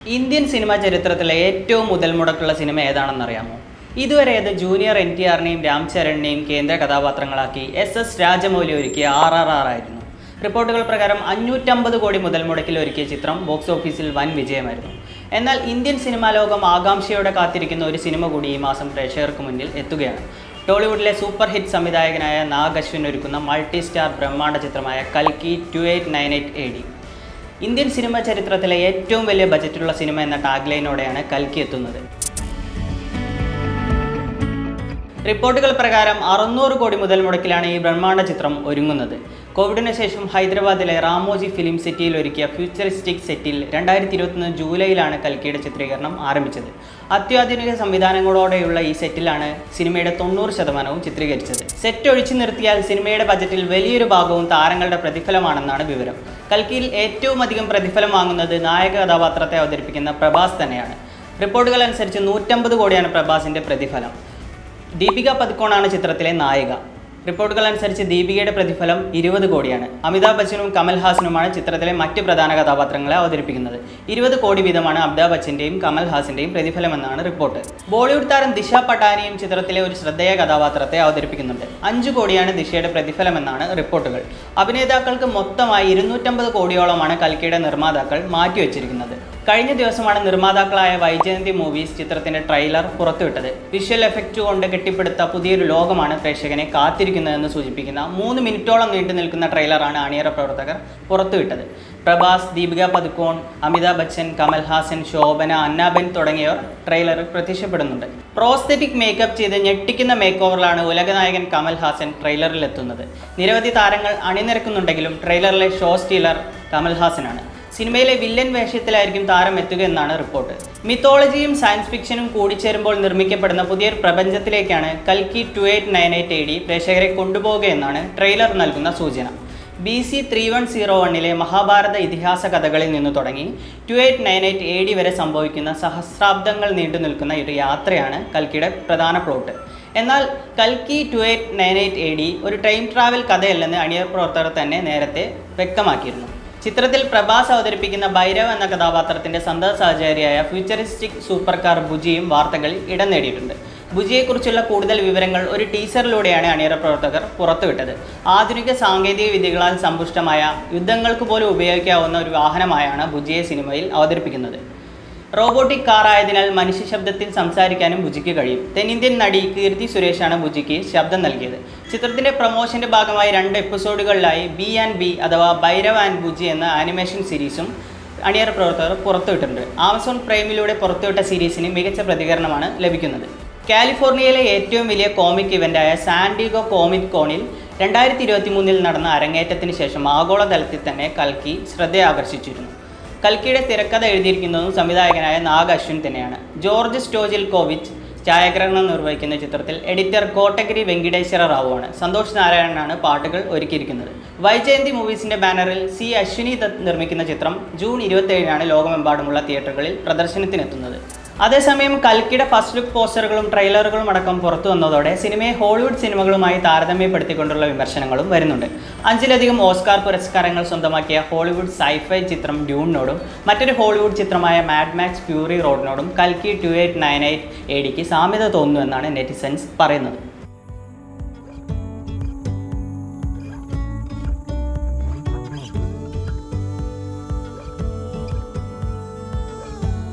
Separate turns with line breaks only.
Indian cinema ചരിത്രത്തിലെ ഏറ്റവും മുതൽ മുടക്കുള്ള സിനിമ ഏതാണെന്നറിയാമോ? ഇതുവരെ അത് ജൂനിയർ NTRനെയും രാം ചരണിനെയും കേന്ദ്ര കഥാപാത്രങ്ങളാക്കി SS രാജമൗലി ഒരുക്കിയ RRR ആയിരുന്നു. റിപ്പോർട്ടുകൾ പ്രകാരം 550 കോടി മുതൽ മുടക്കിൽ ഒരുക്കിയ ചിത്രം ബോക്സ് ഓഫീസിൽ വൻ വിജയമായിരുന്നു. എന്നാൽ ഇന്ത്യൻ സിനിമാ ലോകം ആകാംക്ഷയോടെ കാത്തിരിക്കുന്ന ഒരു സിനിമ കൂടി ഈ മാസം പ്രേക്ഷകർക്ക് മുന്നിൽ എത്തുകയാണ്. ടോളിവുഡിലെ സൂപ്പർ ഹിറ്റ് സംവിധായകനായ നാഗ് അശ്വിൻ ഒരുക്കുന്ന മൾട്ടി സ്റ്റാർ ബ്രഹ്മാണ്ഡ ചിത്രമായ കൽക്കി 2898 AD. ഇന്ത്യൻ സിനിമാ ചരിത്രത്തിലെ ഏറ്റവും വലിയ ബജറ്റുള്ള സിനിമ എന്ന ടാഗ്ലൈനോടെയാണ് കൽക്കി എത്തുന്നത്. റിപ്പോർട്ടുകൾ പ്രകാരം 600 കോടി മുതൽ മുടക്കിലാണ് ഈ ബ്രഹ്മാണ്ഡ ചിത്രം ഒരുങ്ങുന്നത്. കോവിഡിന് ശേഷം ഹൈദരാബാദിലെ റാമോജി ഫിലിം സിറ്റിയിൽ ഒരുക്കിയ ഫ്യൂച്ചറിസ്റ്റിക് സെറ്റിൽ 2021 ജൂലൈയിലാണ് കൽക്കിയുടെ ചിത്രീകരണം ആരംഭിച്ചത്. അത്യാധുനിക സംവിധാനങ്ങളോടെയുള്ള ഈ സെറ്റിലാണ് സിനിമയുടെ 90% ചിത്രീകരിച്ചത്. സെറ്റ് ഒഴിച്ചു നിർത്തിയാൽ സിനിമയുടെ ബജറ്റിൽ വലിയൊരു ഭാഗവും താരങ്ങളുടെ പ്രതിഫലമാണെന്നാണ് വിവരം. കൽക്കിയിൽ ഏറ്റവും അധികം പ്രതിഫലം വാങ്ങുന്നത് നായക കഥാപാത്രത്തെ അവതരിപ്പിക്കുന്ന പ്രഭാസ് തന്നെയാണ്. റിപ്പോർട്ടുകൾ അനുസരിച്ച് 150 കോടിയാണ് പ്രഭാസിൻ്റെ പ്രതിഫലം. ദീപിക പദുക്കോണാണ് ചിത്രത്തിലെ നായിക. റിപ്പോർട്ടുകൾ അനുസരിച്ച് ദീപികയുടെ പ്രതിഫലം 20 കോടിയാണ്. അമിതാഭ് ബച്ചനും കമൽഹാസനുമാണ് ചിത്രത്തിലെ മറ്റ് പ്രധാന കഥാപാത്രങ്ങളെ അവതരിപ്പിക്കുന്നത്. 20 കോടി വീതമാണ് അമിതാഭ് ബച്ചൻ്റെയും കമൽഹാസൻ്റെയും പ്രതിഫലമെന്നാണ് റിപ്പോർട്ട്. ബോളിവുഡ് താരം ദിശ പട്ടാനിയും ചിത്രത്തിലെ ഒരു ശ്രദ്ധേയ കഥാപാത്രത്തെ അവതരിപ്പിക്കുന്നുണ്ട്. 5 കോടിയാണ് ദിശയുടെ പ്രതിഫലമെന്നാണ് റിപ്പോർട്ടുകൾ. അഭിനേതാക്കൾക്ക് മൊത്തമായി 250 കോടിയോളമാണ് കൽക്കിയുടെ നിർമ്മാതാക്കൾ മാറ്റിവെച്ചിരിക്കുന്നത്. കഴിഞ്ഞ ദിവസമാണ് നിർമ്മാതാക്കളായ വൈജയന്തി മൂവീസ് ചിത്രത്തിൻ്റെ ട്രെയിലർ പുറത്തുവിട്ടത്. വിഷ്വൽ എഫക്റ്റ് കൊണ്ട് കെട്ടിപ്പടുത്ത പുതിയൊരു ലോകമാണ് പ്രേക്ഷകനെ കാത്തിരിക്കുന്നതെന്ന് സൂചിപ്പിക്കുന്ന 3 മിനിറ്റോളം നീണ്ടു നിൽക്കുന്ന ട്രെയിലറാണ് അണിയറ പ്രവർത്തകർ പുറത്തുവിട്ടത്. പ്രഭാസ്, ദീപിക പദുക്കോൺ, അമിതാഭ് ബച്ചൻ, കമൽഹാസൻ, ശോഭന, അന്നാബെൻ തുടങ്ങിയവർ ട്രെയിലറിൽ പ്രത്യക്ഷപ്പെടുന്നുണ്ട്. പ്രോസ്തെറ്റിക് മേക്കപ്പ് ചെയ്ത് ഞെട്ടിക്കുന്ന മേക്ക് ഓവറിലാണ് ഉലകനായകൻ കമൽഹാസൻ ട്രെയിലറിൽ എത്തുന്നത്. നിരവധി താരങ്ങൾ അണിനിരക്കുന്നുണ്ടെങ്കിലും ട്രെയിലറിലെ ഷോ സ്റ്റീലർ കമൽഹാസനാണ്. സിനിമയിലെ വില്ലൻ വേഷത്തിലായിരിക്കും താരം എത്തുക എന്നാണ് റിപ്പോർട്ട്. മിത്തോളജിയും സയൻസ് ഫിക്ഷനും കൂടിച്ചേരുമ്പോൾ നിർമ്മിക്കപ്പെടുന്ന പുതിയൊരു പ്രപഞ്ചത്തിലേക്കാണ് കൽക്കി 2898 AD പ്രേക്ഷകരെ കൊണ്ടുപോകുകയെന്നാണ് ട്രെയിലർ നൽകുന്ന സൂചന. BC 3101 മഹാഭാരത ഇതിഹാസ കഥകളിൽ നിന്ന് തുടങ്ങി 2898 AD വരെ സംഭവിക്കുന്ന സഹസ്രാബ്ദങ്ങൾ നീണ്ടു നിൽക്കുന്ന ഒരു യാത്രയാണ് കൽക്കിയുടെ പ്രധാന പ്ലോട്ട്. എന്നാൽ കൽക്കി 2898 AD ഒരു ടൈം ട്രാവൽ കഥയല്ലെന്ന് അണിയർ പ്രവർത്തകർ തന്നെ നേരത്തെ വ്യക്തമാക്കിയിരുന്നു. ചിത്രത്തിൽ പ്രഭാസ് അവതരിപ്പിക്കുന്ന ഭൈരവ് എന്ന കഥാപാത്രത്തിൻ്റെ സന്തത സഹചാരിയായ ഫ്യൂച്ചറിസ്റ്റിക് സൂപ്പർ കാർ ബുജിയും വാർത്തകളിൽ ഇടം നേടിയിട്ടുണ്ട്. ബുജിയെക്കുറിച്ചുള്ള കൂടുതൽ വിവരങ്ങൾ ഒരു ടീസറിലൂടെയാണ് അണിയറ പ്രവർത്തകർ പുറത്തുവിട്ടത്. ആധുനിക സാങ്കേതിക വിദ്യകളാൽ സമ്പുഷ്ടമായ യുദ്ധങ്ങൾക്ക് പോലും ഉപയോഗിക്കാവുന്ന ഒരു വാഹനമായാണ് ബുജിയെ സിനിമയിൽ അവതരിപ്പിക്കുന്നത്. റോബോട്ടിക് കാർ ആയതിനാൽ മനുഷ്യ ശബ്ദത്തിൽ സംസാരിക്കാനും ബുജിക്ക് കഴിയും. തെന്നിന്ത്യൻ നടി കീർത്തി സുരേഷാണ് ബുജിക്ക് ശബ്ദം നൽകിയത്. ചിത്രത്തിൻ്റെ പ്രൊമോഷൻ്റെ ഭാഗമായി 2 എപ്പിസോഡുകളിലായി B&B അഥവാ ഭൈരവ് ആൻഡ് ബുജി എന്ന ആനിമേഷൻ സീരീസും അണിയറ പ്രവർത്തകർ പുറത്തുവിട്ടിട്ടുണ്ട്. ആമസോൺ പ്രൈമിലൂടെ പുറത്തുവിട്ട സീരീസിന് മികച്ച പ്രതികരണമാണ് ലഭിക്കുന്നത്. കാലിഫോർണിയയിലെ ഏറ്റവും വലിയ കോമിക് ഇവൻ്റായ സാൻഡിഗോ കോമിക് കോണിൽ 2023 നടന്ന അരങ്ങേറ്റത്തിന് ശേഷം ആഗോളതലത്തിൽ തന്നെ കൽക്കി ശ്രദ്ധയാകർഷിച്ചിരുന്നു. കൽക്കിയുടെ തിരക്കഥ എഴുതിയിരിക്കുന്നതും സംവിധായകനായ നാഗ് അശ്വിൻ തന്നെയാണ്. ജോർജ് സ്റ്റോജിൽകോവിച്ച് ഛായാഗ്രഹണം നിർവഹിക്കുന്ന ചിത്രത്തിൽ എഡിറ്റർ കോട്ടഗിരി വെങ്കിടേശ്വര റാവുവാണ്. സന്തോഷ് നാരായണനാണ് പാട്ടുകൾ ഒരുക്കിയിരിക്കുന്നത്. വൈജയന്തി മൂവീസിൻ്റെ ബാനറിൽ C. അശ്വിനി ദത്ത് നിർമ്മിക്കുന്ന ചിത്രം ജൂൺ 27 ലോകമെമ്പാടുമുള്ള തിയേറ്ററുകളിൽ പ്രദർശനത്തിനെത്തുന്നത്. അതേസമയം കൽക്കിയുടെ ഫസ്റ്റ് ലുക്ക് പോസ്റ്ററുകളും ട്രെയിലറുകളും അടക്കം പുറത്തു വന്നതോടെ സിനിമയെ ഹോളിവുഡ് സിനിമകളുമായി താരതമ്യപ്പെടുത്തിക്കൊണ്ടുള്ള വിമർശനങ്ങളും വരുന്നുണ്ട്. 5ലധികം ഓസ്കാർ പുരസ്കാരങ്ങൾ സ്വന്തമാക്കിയ ഹോളിവുഡ് സൈഫൈ ചിത്രം ഡ്യൂണിനോടും മറ്റൊരു ഹോളിവുഡ് ചിത്രമായ മാഡ് മാക്സ് ഫ്യൂറി റോഡിനോടും കൽക്കി 2898 ADക്ക് സാമ്യത തോന്നുന്നു എന്നാണ് നെറ്റിസൻസ് പറയുന്നത്.